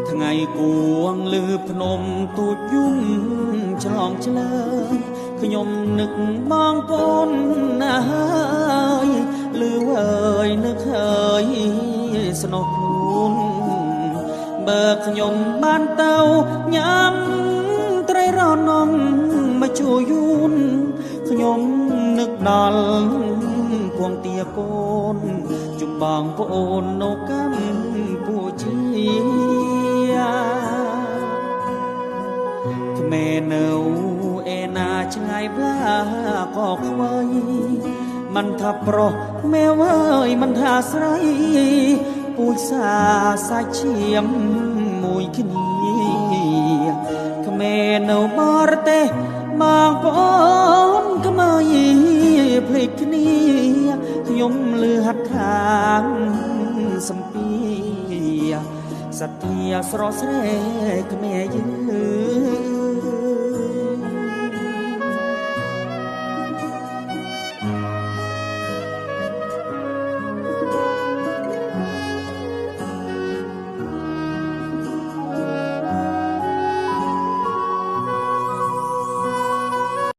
ថ្ងៃគួងលឺភ្នំទូចយំឆ្លងឆ្លើយខ្ញុំនឹកបងប្អូនណាហើយលឺហើយនឹកហើយស្នោះខ្លួនបើខ្ញុំបានទៅញ៉ាំត្រីរនំមកជួយយូនខ្ញុំនឹកដល់ពងទាកូនជុំបងប្អូននៅកម្ពុជាក្មេនៅឯណាឆ្ងាយផ្លាក៏ខ្វៃមិនថាប្រុសមេវើយមិនថាស្រីពូជសាសាច់ឈាមមួយគ្នាក្មេនៅបរទេសបងប្អូនក្មេភ្លេចគ្នាខ្ញុំលឺហាត់ខាងសំពីសទ្ធាស្រស់ស្រែក្មេយើង